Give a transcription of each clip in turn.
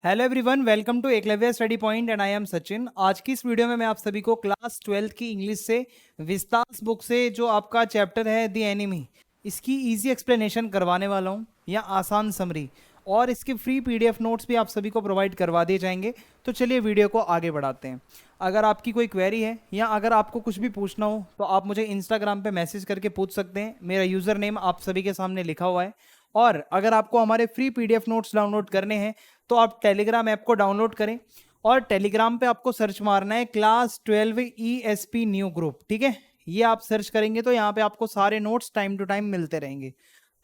Hello everyone, welcome to Eklavya study point and I am Sachin. आज की इस वीडियो में मैं आप सभी को क्लास 12th की इंग्लिश से विस्तास बुक से जो आपका चैप्टर है द एनिमी, इसकी इजी एक्सप्लेनेशन करवाने वाला हूँ या आसान समरी, और इसके फ्री पीडीएफ नोट्स भी आप सभी को प्रोवाइड करवा दिए जाएंगे। तो चलिए वीडियो को आगे बढ़ाते हैं। अगर आपकी कोई क्वेरी है या अगर आपको कुछ भी पूछना हो तो आप मुझे इंस्टाग्राम पे मैसेज करके पूछ सकते हैं। मेरा यूज़र नेम आप सभी के सामने लिखा हुआ है। और अगर आपको हमारे फ्री पीडीएफ नोट्स डाउनलोड करने हैं तो आप टेलीग्राम ऐप को डाउनलोड करें और टेलीग्राम पे आपको सर्च मारना है क्लास 12 ESP न्यू ग्रुप। ठीक है, ये आप सर्च करेंगे तो यहाँ पे आपको सारे नोट्स टाइम टू टाइम मिलते रहेंगे।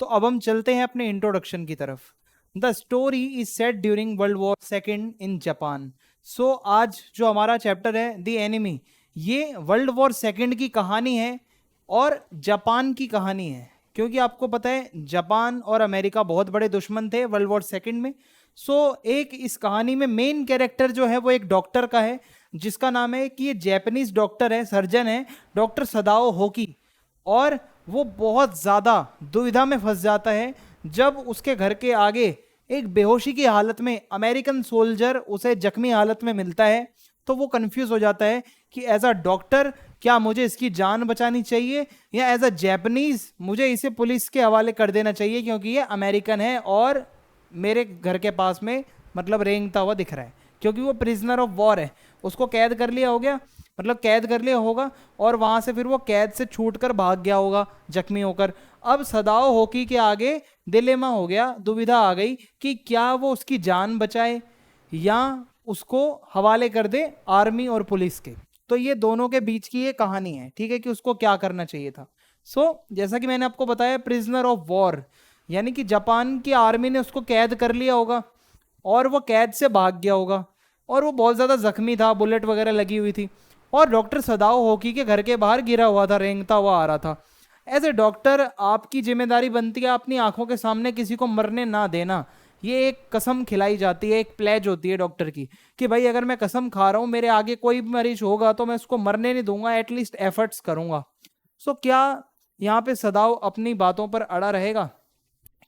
तो अब हम चलते हैं अपने इंट्रोडक्शन की तरफ। The story is set during world war second in Japan. So आज जो हमारा चैप्टर है द एनिमी, ये वर्ल्ड वॉर सेकेंड की कहानी है और जापान की कहानी है, क्योंकि आपको पता है जापान और अमेरिका बहुत बड़े दुश्मन थे वर्ल्ड वॉर सेकेंड में। एक इस कहानी में मेन कैरेक्टर जो है वो एक डॉक्टर का है, जिसका नाम है कि ये जैपनीज डॉक्टर है, सर्जन है, डॉक्टर सदाओ होकी। और वो बहुत ज़्यादा दुविधा में फंस जाता है जब उसके घर के आगे एक बेहोशी की हालत में अमेरिकन सोल्जर उसे जख्मी हालत में मिलता है। तो वो कंफ्यूज हो जाता है कि एज अ डॉक्टर क्या मुझे इसकी जान बचानी चाहिए या एज अ जैपनीज मुझे इसे पुलिस के हवाले कर देना चाहिए, क्योंकि ये अमेरिकन है और मेरे घर के पास में मतलब रेंगता हुआ दिख रहा है, क्योंकि वो प्रिजनर ऑफ वॉर है। उसको कैद कर लिया हो गया, मतलब कैद कर लिया होगा और वहां से फिर वो कैद से छूटकर भाग गया होगा जख्मी होकर। अब सदाओ होकी के आगे दिलेमा हो गया, दुविधा आ गई कि क्या वो उसकी जान बचाए या उसको हवाले कर दे आर्मी और पुलिस के। तो ये दोनों के बीच की ये कहानी है, ठीक है, कि उसको क्या करना चाहिए था। जैसा कि मैंने आपको बताया, प्रिजनर ऑफ वॉर यानी कि जापान की आर्मी ने उसको कैद कर लिया होगा और वो कैद से भाग गया होगा और वो बहुत ज़्यादा जख्मी था, बुलेट वगैरह लगी हुई थी, और डॉक्टर सदाओ होकी के घर के बाहर गिरा हुआ था, रेंगता हुआ आ रहा था। एज ए डॉक्टर आपकी जिम्मेदारी बनती है अपनी आंखों के सामने किसी को मरने ना देना। ये एक कसम खिलाई जाती है, एक प्लेज होती है डॉक्टर की कि भाई अगर मैं कसम खा रहा हूँ मेरे आगे कोई भी मरीज होगा तो मैं उसको मरने नहीं दूंगा, एटलीस्ट एफर्ट्स करूंगा। क्या यहाँ पे सदाओ अपनी बातों पर अड़ा रहेगा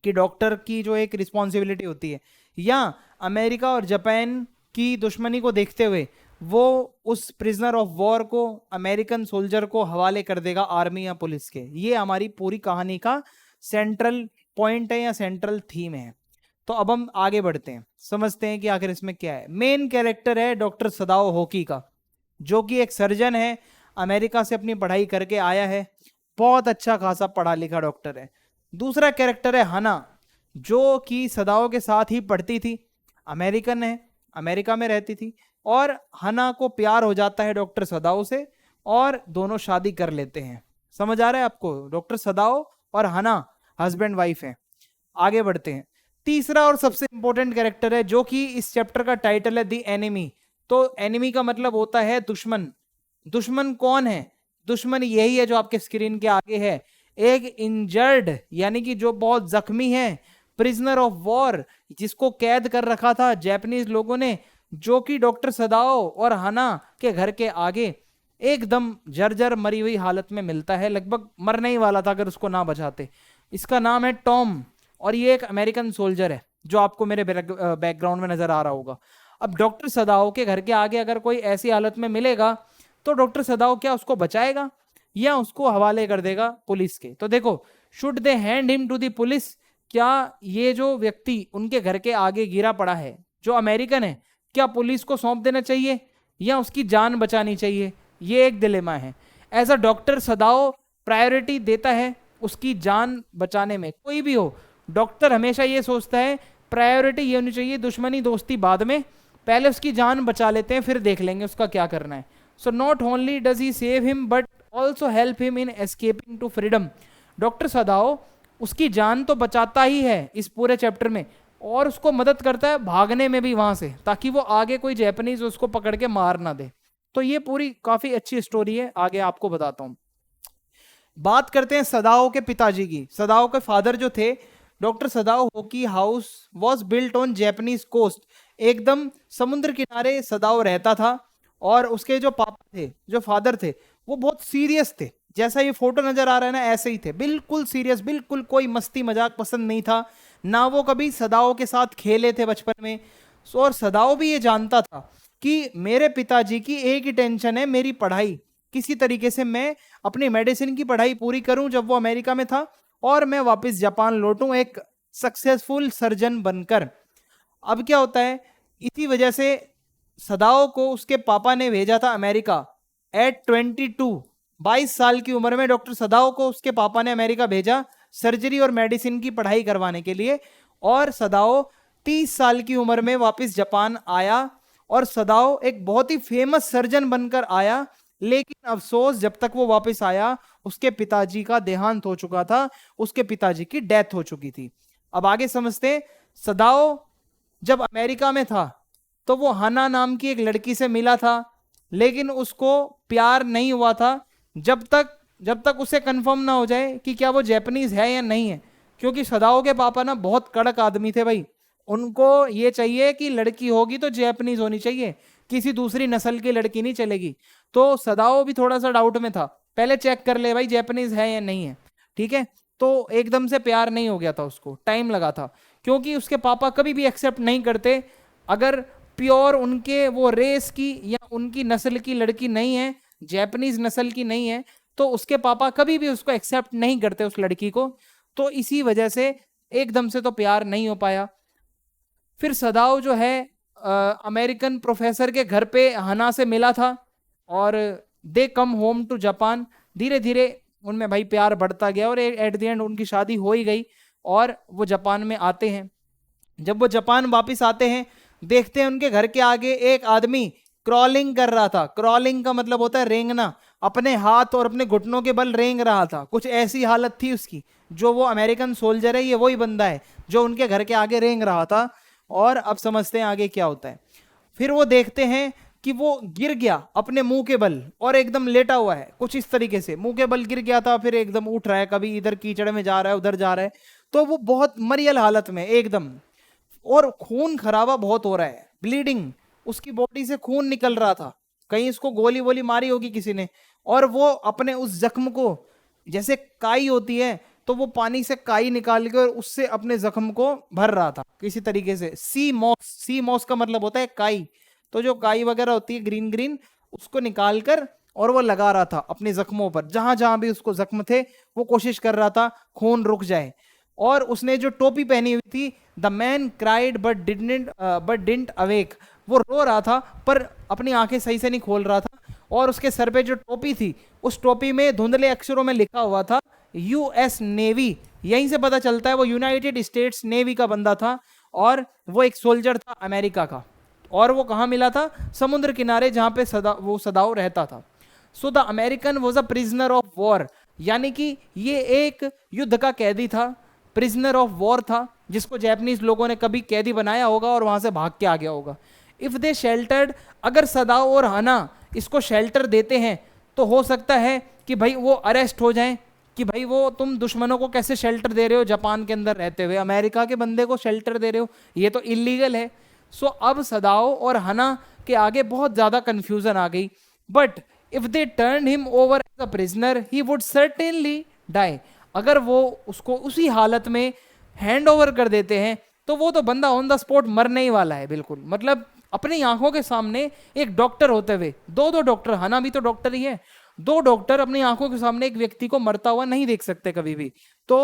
कि डॉक्टर की जो एक रिस्पॉन्सिबिलिटी होती है, या अमेरिका और जापान की दुश्मनी को देखते हुए वो उस प्रिजनर ऑफ वॉर को, अमेरिकन सोल्जर को हवाले कर देगा आर्मी या पुलिस के? ये हमारी पूरी कहानी का सेंट्रल पॉइंट है या सेंट्रल थीम है। तो अब हम आगे बढ़ते हैं, समझते हैं कि आखिर इसमें क्या है। मेन कैरेक्टर है डॉक्टर सदाओ होकी का, जो कि एक सर्जन है, अमेरिका से अपनी पढ़ाई करके आया है, बहुत अच्छा खासा पढ़ा लिखा डॉक्टर है। दूसरा कैरेक्टर है हना, जो कि सदाओ के साथ ही पढ़ती थी, अमेरिकन है, अमेरिका में रहती थी, और हना को प्यार हो जाता है डॉक्टर सदाओ से और दोनों शादी कर लेते हैं। समझ आ रहा है आपको? डॉक्टर सदाओ और हना हस्बैंड वाइफ है। आगे बढ़ते हैं। तीसरा और सबसे इंपॉर्टेंट कैरेक्टर है, जो कि इस चैप्टर का टाइटल है द एनिमी। तो एनिमी का मतलब होता है दुश्मन। दुश्मन कौन है? दुश्मन यही है जो आपके स्क्रीन के आगे है, एक इंजर्ड यानी कि जो बहुत जख्मी है, प्रिजनर ऑफ वॉर जिसको कैद कर रखा था जापानीज लोगों ने, जो कि डॉक्टर सदाओ और हना के घर के आगे एकदम जर्जर मरी हुई हालत में मिलता है, लगभग मरने ही वाला था अगर उसको ना बचाते। इसका नाम है टॉम और ये एक अमेरिकन सोल्जर है, जो आपको मेरे बैकग्राउंड में नजर आ रहा होगा। अब डॉक्टर सदाओ के घर के आगे अगर कोई ऐसी हालत में मिलेगा तो डॉक्टर सदाओ क्या उसको बचाएगा या उसको हवाले कर देगा पुलिस के? तो देखो, should they hand him to the police? क्या ये जो व्यक्ति उनके घर के आगे गिरा पड़ा है जो अमेरिकन है, क्या पुलिस को सौंप देना चाहिए या उसकी जान बचानी चाहिए? ये एक दिलेमा है। As a doctor Sadao priority देता है उसकी जान बचाने में। कोई भी हो, डॉक्टर हमेशा ये सोचता है प्रायोरिटी ये होनी चाहिए, दुश्मनी दोस्ती बाद में, पहले उसकी जान बचा लेते हैं फिर देख लेंगे उसका क्या करना है। So not only does he save him but also help him in escaping to freedom. Doctor Sadao उसकी जान तो बचाता ही है इस पूरे चैप्टर में, और उसको मदद करता है भागने में भी वहां से, ताकि वो आगे कोई जापानीज उसको पकड़ के मार ना दे। तो ये पूरी काफी अच्छी स्टोरी है, आगे आपको बताता हूं। बात करते हैं सदाओ के पिताजी की। सदाओ के फादर जो थे, डॉक्टर सदाओ होकी house was built on Japanese coast. एकदम समुद्र किनारे सदाओ रहता था, और उसके जो पापा थे, जो फादर थे, वो बहुत सीरियस थे। जैसा ये फोटो नजर आ रहा है ना, ऐसे ही थे, बिल्कुल सीरियस, बिल्कुल कोई मस्ती मजाक पसंद नहीं था ना। वो कभी सदाओ के साथ खेले थे बचपन में। और सदाओ भी ये जानता था कि मेरे पिताजी की एक ही टेंशन है, मेरी पढ़ाई, किसी तरीके से मैं अपनी मेडिसिन की पढ़ाई पूरी करूं जब वो अमेरिका में था, और मैं वापस जापान लौटूं एक सक्सेसफुल सर्जन बनकर। अब क्या होता है, इसी वजह से सदाओ को उसके पापा ने भेजा था अमेरिका एट 22 साल की उम्र में। डॉक्टर सदाओ को उसके पापा ने अमेरिका भेजा सर्जरी और मेडिसिन की पढ़ाई करवाने के लिए, और सदाओ 30 साल की उम्र में वापस जापान आया, और सदाओ एक बहुत ही फेमस सर्जन बनकर आया। लेकिन अफसोस, जब तक वो वापस आया उसके पिताजी का देहांत हो चुका था, उसके पिताजी की डेथ हो चुकी थी। अब आगे समझते। सदाओ जब अमेरिका में था तो वो हना नाम की एक लड़की से मिला था, लेकिन उसको प्यार नहीं हुआ था जब तक उसे कंफर्म ना हो जाए कि क्या वो जैपनीज है या नहीं है। क्योंकि सदाओ के पापा ना बहुत कड़क आदमी थे भाई, उनको ये चाहिए कि लड़की होगी तो जैपनीज होनी चाहिए, किसी दूसरी नस्ल की लड़की नहीं चलेगी। तो सदाओ भी थोड़ा सा डाउट में था, पहले चेक कर ले भाई जैपनीज है या नहीं है, ठीक है। तो एकदम से प्यार नहीं हो गया था, उसको टाइम लगा था, क्योंकि उसके पापा कभी भी एक्सेप्ट नहीं करते अगर प्योर उनके वो रेस की या उनकी नस्ल की लड़की नहीं है, जैपनीज नस्ल की नहीं है, तो उसके पापा कभी भी उसको एक्सेप्ट नहीं करते उस लड़की को। तो इसी वजह से एकदम से तो प्यार नहीं हो पाया। फिर सदाओ जो है अमेरिकन प्रोफेसर के घर पे हना से मिला था, और दे कम होम टू जापान। धीरे धीरे उनमें भाई प्यार बढ़ता गया, और एट द एंड उनकी शादी हो ही गई, और वो जापान में आते हैं। जब वो जापान वापस आते हैं, देखते हैं उनके घर के आगे एक आदमी क्रॉलिंग कर रहा था। क्रॉलिंग का मतलब होता है रेंगना, अपने हाथ और अपने घुटनों के बल रेंग रहा था, कुछ ऐसी हालत थी उसकी। जो वो अमेरिकन सोल्जर है, ये वही बंदा है जो उनके घर के आगे रेंग रहा था। और अब समझते हैं आगे क्या होता है। फिर वो देखते हैं कि वो गिर गया अपने मुंह के बल, और एकदम लेटा हुआ है कुछ इस तरीके से, मुंह के बल गिर गया था, फिर एकदम उठ रहा है, कभी इधर कीचड़ में जा रहा है, उधर जा रहा है। तो वो बहुत मरियल हालत में एकदम, और खून खराबा बहुत हो रहा है, ब्लीडिंग, उसकी बॉडी से खून निकल रहा था, कहीं इसको गोली वोली मारी होगी किसी ने। और वो अपने उस जख्म को, जैसे काई होती है तो वो पानी से काई निकाल के और उससे अपने जख्म को भर रहा था किसी तरीके से। सी मॉस, सी मॉस का मतलब होता है काई, तो जो काई वगैरह होती है ग्रीन ग्रीन, उसको निकाल कर और वो लगा रहा था अपने जख्मों पर, जहां जहां भी उसको जख्म थे वो कोशिश कर रहा था खून रुक जाए। और उसने जो टोपी पहनी हुई थी, the man cried but didn't awake, वो रो रहा था पर अपनी आंखें सही से नहीं खोल रहा था। और उसके सर पे जो टोपी थी, उस टोपी में धुंधले अक्षरों में लिखा हुआ था यूएस नेवी। यहीं से पता चलता है वो यूनाइटेड स्टेट्स नेवी का बंदा था, और वो एक सोल्जर था अमेरिका का। और वो कहाँ मिला था? समुद्र किनारे, जहां पे वो सदाओ रहता था। So the American was a prisoner of war, यानी कि ये एक युद्ध का कैदी था, प्रिजनर ऑफ वॉर था, जिसको जैपनीज लोगों ने कभी कैदी बनाया होगा और वहां से भाग के आ गया होगा। इफ दे शेल्टर्ड, अगर सदाओ और हना इसको शेल्टर देते हैं तो हो सकता है कि भाई वो अरेस्ट हो जाएं, कि भाई वो तुम दुश्मनों को कैसे शेल्टर दे रहे हो, जापान के अंदर रहते हुए अमेरिका के बंदे को शेल्टर दे रहे हो, ये तो इलीगल है। सो अब सदाओ और हना के आगे बहुत ज्यादा कंफ्यूजन आ गई। But if they turn him over as a prisoner he would certainly die, अगर वो उसको उसी हालत में हैंड ओवर कर देते हैं तो वो तो बंदा ऑन द स्पॉट मरने ही वाला है बिल्कुल। मतलब अपनी आंखों के सामने एक डॉक्टर होते हुए, दो डॉक्टर, हना भी तो डॉक्टर ही है, दो डॉक्टर अपनी आंखों के सामने एक व्यक्ति को मरता हुआ नहीं देख सकते कभी भी। तो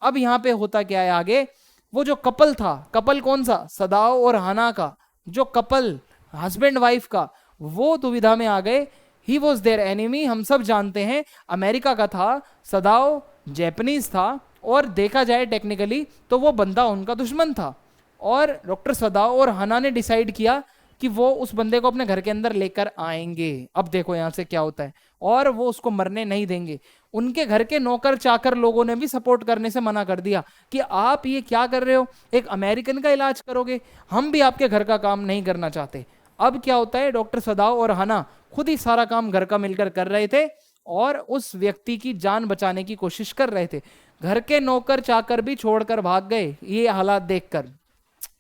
अब यहाँ पे होता क्या है आगे, वो जो कपल था, कपल कौन सा? सदाओ और हना का जो कपल, हस्बैंड वाइफ का, वो दुविधा में आ गए। ही वॉज देयर एनिमी, हम सब जानते हैं अमेरिका का था, सदाओ जैपनीज था, और देखा जाए टेक्निकली तो वो बंदा उनका दुश्मन था। और डॉक्टर सदाओ और हना ने डिसाइड किया कि वो उस बंदे को अपने घर के अंदर लेकर आएंगे। अब देखो यहां से क्या होता है, और वो उसको मरने नहीं देंगे। उनके घर के नौकर चाकर लोगों ने भी सपोर्ट करने से मना कर दिया कि आप ये क्या कर रहे हो, एक अमेरिकन का इलाज करोगे, हम भी आपके घर का काम नहीं करना चाहते। अब क्या होता है, डॉक्टर सदाओ और हना खुद ही सारा काम घर का मिलकर कर रहे थे, और उस व्यक्ति की जान बचाने की कोशिश कर रहे थे। घर के नौकर चाकर भी छोड़कर भाग गए। ये हालात देखकर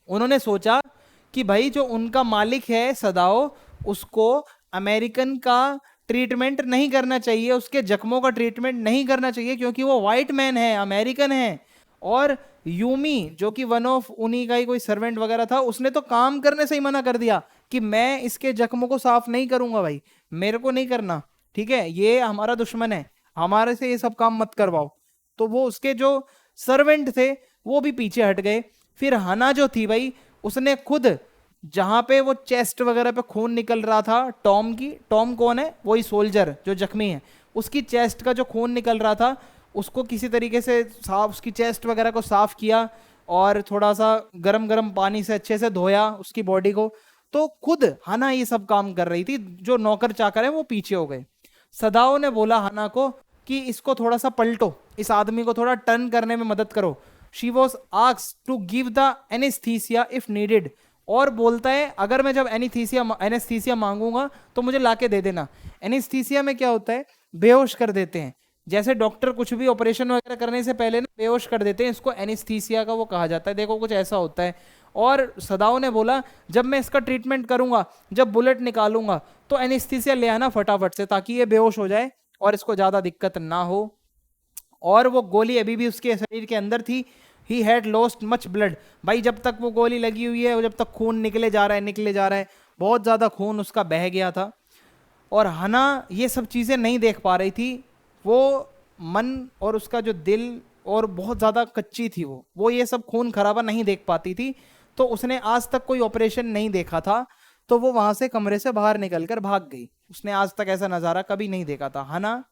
उन्होंने सोचा कि भाई जो उनका मालिक है सदाओ, उसको अमेरिकन का ट्रीटमेंट नहीं करना चाहिए, उसके जख्मों का ट्रीटमेंट नहीं करना चाहिए, क्योंकि वो वाइट मैन है, अमेरिकन है। और यूमी जो कि वन ऑफ उन्हीं का ही कोई सर्वेंट वगैरह था, उसने तो काम करने से ही मना कर दिया कि मैं इसके जख्मों को साफ नहीं करूंगा भाई, मेरे को नहीं करना, ठीक है, ये हमारा दुश्मन है, हमारे से ये सब काम मत करवाओ। तो वो उसके जो सर्वेंट थे वो भी पीछे हट गए। फिर हना जो थी भाई, उसने खुद जहां पे वो चेस्ट वगैरह पे खून निकल रहा था टॉम की, टॉम कौन है, वही सोल्जर जो जख्मी है, उसकी चेस्ट का जो खून निकल रहा था उसको किसी तरीके से साफ, उसकी चेस्ट वगैरह को साफ किया और थोड़ा सा गरम गरम पानी से अच्छे से धोया उसकी बॉडी को। तो खुद हना ये सब काम कर रही थी, जो नौकर चाकर है वो पीछे हो गए। सदाओ ने बोला हना को कि इसको थोड़ा सा पलटो, इस आदमी को थोड़ा टर्न करने में मदद करो। She was asked to give the anaesthesia if needed, और बोलता है अगर मैं जब एनेस्थीसिया मांगूंगा तो मुझे लाके दे देना। एनेस्थीसिया में क्या होता है, बेहोश कर देते हैं, जैसे डॉक्टर कुछ भी ऑपरेशन वगैरह करने से पहले ना बेहोश कर देते हैं, इसको एनेस्थीसिया का वो कहा जाता है, देखो कुछ ऐसा होता है। और सदाओ ने बोला जब मैं इसका ट्रीटमेंट करूंगा, जब बुलेट निकालूंगा तो एनेस्थीसिया ले आना फटाफट से, ताकि ये बेहोश हो जाए और इसको ज्यादा दिक्कत ना हो। और वो गोली अभी भी उसके शरीर के अंदर थी। He had lost much blood, भाई जब तक वो गोली लगी हुई है, जब तक खून निकले जा रहा है निकले जा रहा है, बहुत ज्यादा खून उसका बह गया था। और हना ये सब चीजें नहीं देख पा रही थी, वो मन और उसका जो दिल और बहुत ज्यादा कच्ची थी, वो ये सब खून खराबा नहीं देख पाती थी। तो उसने आज तक कोई ऑपरेशन नहीं देखा था, तो वो वहां से कमरे से बाहर निकलकर भाग गई। उसने आज तक ऐसा नजारा कभी नहीं देखा था। हना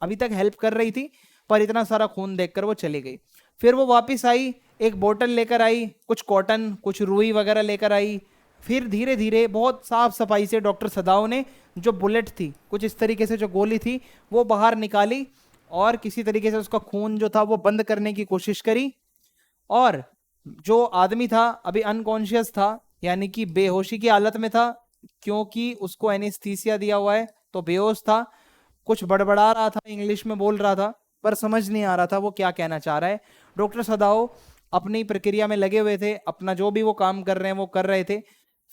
अभी तक हेल्प कर रही थी, पर इतना सारा खून देखकर वो चली गई। फिर वो वापस आई, एक बोतल लेकर आई, कुछ कॉटन कुछ रुई वगैरह लेकर आई। फिर धीरे धीरे बहुत साफ सफाई से डॉक्टर सदाओ ने जो बुलेट थी, कुछ इस तरीके से जो गोली थी वो बाहर निकाली और किसी तरीके से उसका खून जो था वो बंद करने की कोशिश करी। और जो आदमी था अभी अनकॉन्शियस था, यानी कि बेहोशी की हालत में था, क्योंकि उसको एनेस्थीसिया दिया हुआ है तो बेहोश था, कुछ बड़बड़ा रहा था, इंग्लिश में बोल रहा था, पर समझ नहीं आ रहा था वो क्या कहना चाह रहा है। डॉक्टर सदाओ अपनी प्रक्रिया में लगे हुए थे, अपना जो भी वो काम कर रहे हैं वो कर रहे थे।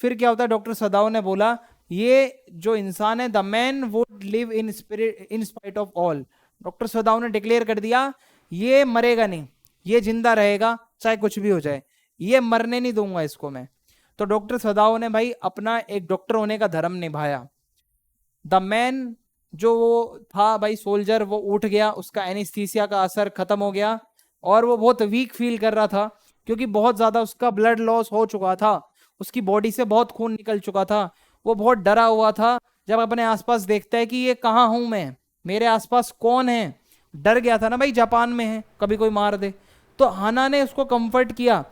फिर क्या होता है, डॉक्टर सदाओ ने बोला ये जो इंसान है, the man would live in spirit in spite of all. Doctor सदाओ ने डिक्लेयर कर दिया ये मरेगा नहीं, ये जिंदा रहेगा चाहे कुछ भी हो जाए, ये मरने नहीं दूंगा इसको मैं। तो डॉक्टर सदाओ ने भाई अपना एक डॉक्टर होने का धर्म निभाया। द मैन जो वो था भाई सोल्जर, वो उठ गया, उसका एनेस्थीसिया का असर खत्म हो गया और वो बहुत वीक फील कर रहा था, क्योंकि बहुत ज्यादा उसका ब्लड लॉस हो चुका था, उसकी बॉडी से बहुत खून निकल चुका था। वो बहुत डरा हुआ था, जब अपने आसपास देखता है कि ये कहाँ हूं मैं, मेरे आसपास कौन है, डर गया था ना भाई, जापान में है कभी कोई मार दे। तो हाना ने उसको कंफर्ट किया,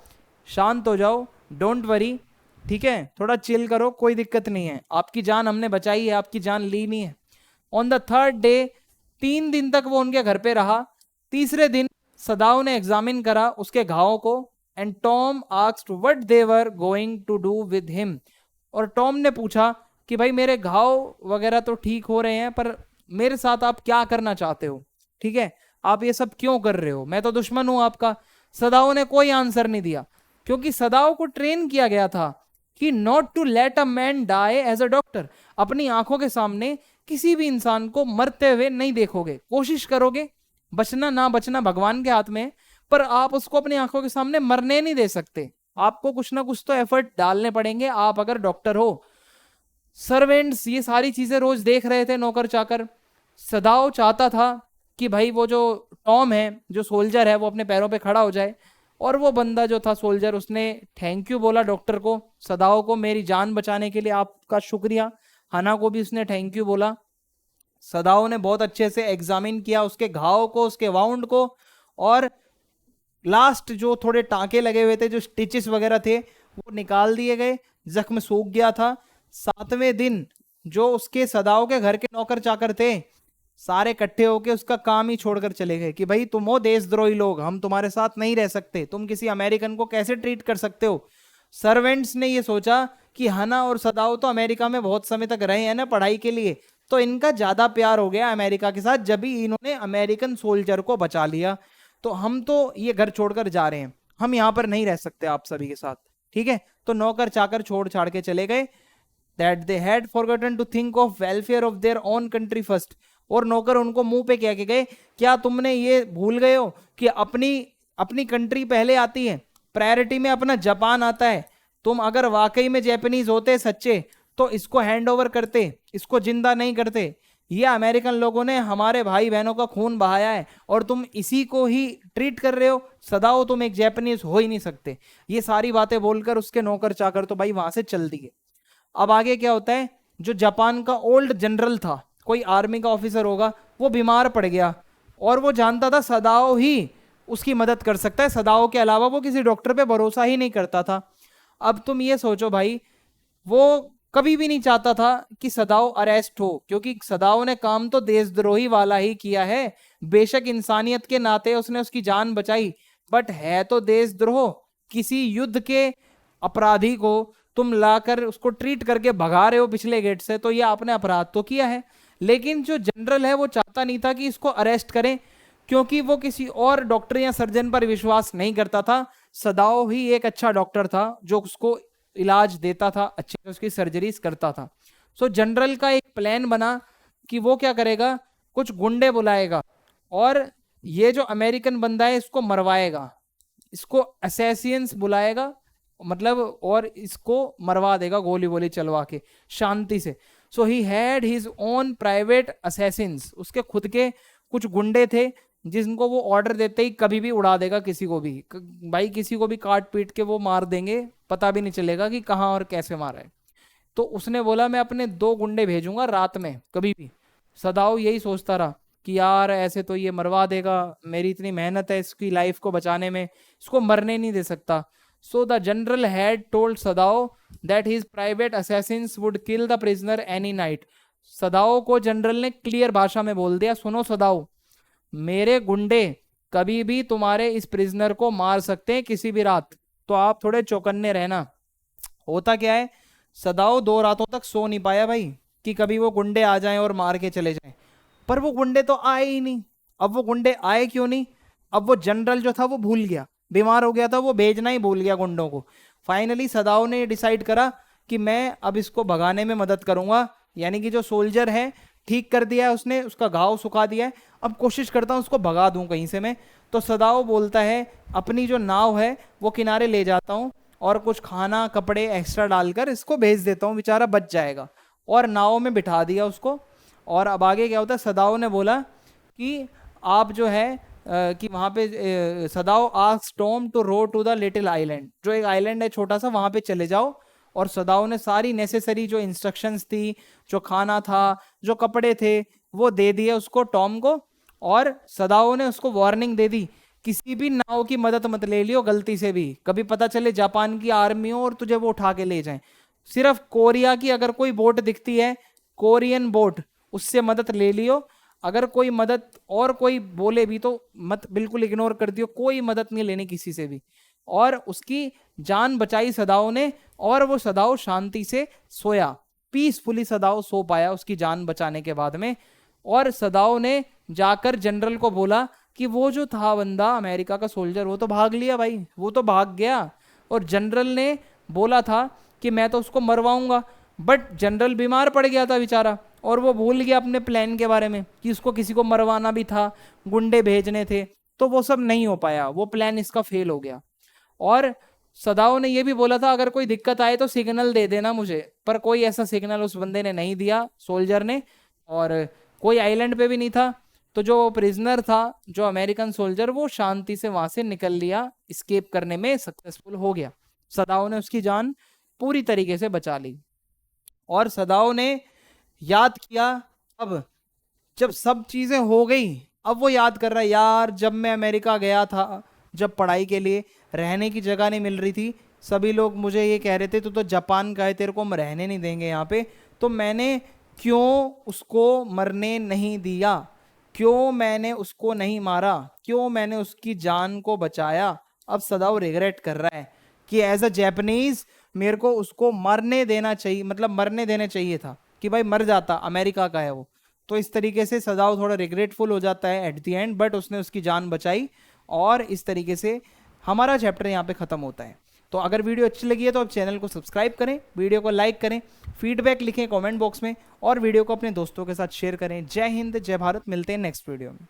शांत हो जाओ, डोंट वरी, ठीक है, थोड़ा चिल करो, कोई दिक्कत नहीं है, आपकी जान हमने बचाई है, आपकी जान ली नहीं है। ऑन द थर्ड डे, 3 दिन तक वो उनके घर पे रहा। तीसरे दिन सदाओ ने एग्जामिन करा उसके घावों को, and Tom asked what they were going to do with him. और टॉम ने पूछा कि भाई मेरे घाव वगैरह तो ठीक हो रहे हैं, पर मेरे साथ आप क्या करना चाहते हो, ठीक है, आप ये सब क्यों कर रहे हो, मैं तो दुश्मन हूं आपका। सदाओ ने कोई आंसर नहीं दिया, क्योंकि सदाओ को ट्रेन किया गया था कि not to let a man die as a doctor. अपनी आंखों के सामने किसी भी इंसान को मरते हुए नहीं देखोगे, कोशिश करोगे, बचना ना बचना भगवान के हाथ में है, पर आप उसको अपनी आंखों के सामने मरने नहीं दे सकते, आपको कुछ ना कुछ तो एफर्ट डालने पड़ेंगे, आप अगर डॉक्टर हो। सर्वेंट्स ये सारी चीजें रोज देख रहे थे, नौकर चाकर। सदाओ चाहता था कि भाई वो जो टॉम है, जो सोल्जर है, वो अपने पैरों पे खड़ा हो जाए। और वो बंदा जो था सोल्जर, उसने थैंक यू बोला डॉक्टर को, सदाओ को, मेरी जान बचाने के लिए आपका शुक्रिया। हना को भी उसने थैंक यू बोला। सदाओ ने बहुत अच्छे से एग्जामिन किया उसके घाव को, उसके वाउंड को, और लास्ट जो थोड़े टांके लगे हुए थे, जो स्टिचेस वगैरह थे, वो निकाल दिए गए, जख्म सूख गया था। 7वें दिन जो उसके सदाओ के घर के नौकर चाकर थे, सारे इकट्ठे होके उसका काम ही छोड़कर चले गए कि भाई तुम हो देशद्रोही लोग, हम तुम्हारे साथ नहीं रह सकते, तुम किसी अमेरिकन को कैसे ट्रीट कर सकते हो। सर्वेंट्स ने ये सोचा कि हना और सदाओ तो अमेरिका में बहुत समय तक रहे हैं ना पढ़ाई के लिए, तो इनका ज्यादा प्यार हो गया अमेरिका के साथ, जब भी इन्होंने अमेरिकन सोल्जर को बचा लिया, तो हम तो ये घर छोड़कर जा रहे हैं, हम यहाँ पर नहीं रह सकते आप सभी के साथ, ठीक है। तो नौकर चाकर छोड़ छाड़ के चले गए। That they had forgotten to think of welfare of their own country first. और नौकर उनको मुंह पे कह के गए, क्या तुमने ये भूल गए हो कि अपनी अपनी कंट्री पहले आती है, प्रायोरिटी में अपना जापान आता है। तुम अगर वाकई में जापानीज होते सच्चे तो इसको हैंड ओवर करते, इसको जिंदा नहीं करते। ये अमेरिकन लोगों ने हमारे भाई बहनों का खून बहाया है और तुम इसी को ही ट्रीट कर रहे हो। सदाओ तुम एक जापानीज हो ही नहीं सकते। ये सारी बातें बोलकर उसके नौकर चाकर तो भाई वहां से चल दिए। अब आगे क्या होता है, जो जापान का ओल्ड जनरल था, कोई आर्मी का ऑफिसर होगा, वो बीमार पड़ गया और वो जानता था सदाओ ही उसकी मदद कर सकता है। सदाओ के अलावा वो किसी डॉक्टर पे भरोसा ही नहीं करता था। अब तुम ये सोचो भाई, वो कभी भी नहीं चाहता था कि सदाओ अरेस्ट हो, क्योंकि सदाओ ने काम तो देशद्रोही वाला ही किया है। बेशक इंसानियत के नाते उसने उसकी जान बचाई, बट है तो देशद्रोह। किसी युद्ध के अपराधी को तुम लाकर उसको ट्रीट करके भगा रहे हो पिछले गेट से, तो ये आपने अपराध तो किया है। लेकिन जो जनरल है वो चाहता नहीं था कि इसको अरेस्ट करें, क्योंकि वो किसी और डॉक्टर या सर्जन पर विश्वास नहीं करता था। सदाओ ही एक अच्छा डॉक्टर था जो उसको इलाज देता था, अच्छे से उसकी सर्जरीज करता था। सो जनरल का एक प्लान बना कि वो क्या करेगा, कुछ गुंडे बुलाएगा और ये जो अमेरिकन बंदा है इसको मरवाएगा, इसको असैसियंस बुलाएगा मतलब, और इसको मरवा देगा गोली वोली चलवा के शांति से। So he had his own private assassins, उसके खुद के कुछ गुंडे थे जिनको वो ऑर्डर देते ही कभी भी उड़ा देगा किसी को भी। भाई किसी को भी काट पीट के वो मार देंगे, पता भी नहीं चलेगा कि कहाँ और कैसे मारा है। तो उसने बोला मैं अपने 2 गुंडे भेजूंगा रात में कभी भी। सदाओ यही सोचता रहा कि यार ऐसे तो ये मरवा देगा, मेरी इतनी मेहनत है इसकी लाइफ को बचाने में, इसको मरने नहीं दे सकता। So the general had told Sadao that his private assassins would kill the prisoner any night. Sadao को जनरल ने क्लियर भाषा में बोल दिया, सुनो सदाओ, मेरे गुंडे कभी भी तुम्हारे इस प्रिजनर को मार सकते हैं किसी भी रात, तो आप थोड़े चौकन्ने रहना। होता क्या है, सदाओ 2 रातों तक सो नहीं पाया भाई, कि कभी वो गुंडे आ जाएं और मार के चले जाएं। पर वो गुंडे तो आए ही नहीं। अब वो गुंडे आए क्यों नहीं, अब वो जनरल जो था वो भूल गया, बीमार हो गया था, वो भेजना ही भूल गया गुंडों को। फाइनली सदाओ ने डिसाइड करा कि मैं अब इसको भगाने में मदद करूंगा, यानी कि जो सोल्जर है ठीक कर दिया है उसने, उसका घाव सुखा दिया है, अब कोशिश करता हूं उसको भगा दूं कहीं से मैं। तो सदाओ बोलता है अपनी जो नाव है वो किनारे ले जाता हूं और कुछ खाना कपड़े एक्स्ट्रा डालकर इसको भेज देता हूं, बेचारा बच जाएगा। और नाव में बिठा दिया उसको। और अब आगे क्या होता है, सदाओ ने बोला कि आप जो है कि वहां पे Sadao asked Tom to row to the little island, जो एक आइलैंड है छोटा सा, वहां पे चले जाओ। और सदाओ ने सारी नेसेसरी जो इंस्ट्रक्शंस थी, जो खाना था, जो कपड़े थे, वो दे दिए उसको, टॉम को। और सदाओ ने उसको वार्निंग दे दी, किसी भी नाव की मदद मत ले लियो गलती से भी, कभी पता चले जापान की आर्मी हो और तुझे वो उठा के ले जाए। सिर्फ कोरिया की अगर कोई बोट दिखती है, कोरियन बोट, उससे मदद ले लियो। अगर कोई मदद और कोई बोले भी तो मत, बिल्कुल इग्नोर कर दियो, कोई मदद नहीं लेनी किसी से भी। और उसकी जान बचाई सदाओ ने, और वो सदाओ शांति से सोया, पीसफुली सदाओ सो पाया उसकी जान बचाने के बाद में। और सदाओ ने जाकर जनरल को बोला कि वो जो था बंदा अमेरिका का सोल्जर, वो तो भाग लिया भाई, वो तो भाग गया। और जनरल ने बोला था कि मैं तो उसको मरवाऊंगा, बट जनरल बीमार पड़ गया था बेचारा, और वो भूल गया अपने प्लान के बारे में कि उसको किसी को मरवाना भी था, गुंडे भेजने थे, तो वो सब नहीं हो पाया, वो प्लान इसका फेल हो गया। और सदाओ ने ये भी बोला था अगर कोई दिक्कत आए तो सिग्नल दे देना मुझे, पर कोई ऐसा सिग्नल उस बंदे ने नहीं दिया, सोल्जर ने। और कोई आइलैंड पे भी नहीं था, तो जो प्रिजनर था, जो अमेरिकन सोल्जर, वो शांति से वहां से निकल लिया, स्केप करने में सक्सेसफुल हो गया। सदाओ ने उसकी जान पूरी तरीके से बचा ली। और सदाओ ने याद किया, अब जब सब चीजें हो गई, अब वो याद कर रहा है, यार जब मैं अमेरिका गया था, जब पढ़ाई के लिए, रहने की जगह नहीं मिल रही थी, सभी लोग मुझे ये कह रहे थे तो जापान का है, तेरे को हम रहने नहीं देंगे यहाँ पे, तो मैंने क्यों उसको मरने नहीं दिया, क्यों मैंने उसको नहीं मारा, क्यों मैंने उसकी जान को बचाया। अब सदाओ रिग्रेट कर रहा है कि एज अ जैपनीज मेरे को उसको मरने देना चाहिए, मतलब मरने देने चाहिए था, कि भाई मर जाता, अमेरिका का है वो। तो इस तरीके से सदाओ थोड़ा रिग्रेटफुल हो जाता है एट द एंड, बट उसने उसकी जान बचाई। और इस तरीके से हमारा चैप्टर यहाँ पे खत्म होता है। तो अगर वीडियो अच्छी लगी है तो आप चैनल को सब्सक्राइब करें, वीडियो को लाइक करें, फीडबैक लिखें कमेंट बॉक्स में, और वीडियो को अपने दोस्तों के साथ शेयर करें। जय हिंद, जय भारत, मिलते हैं नेक्स्ट वीडियो में।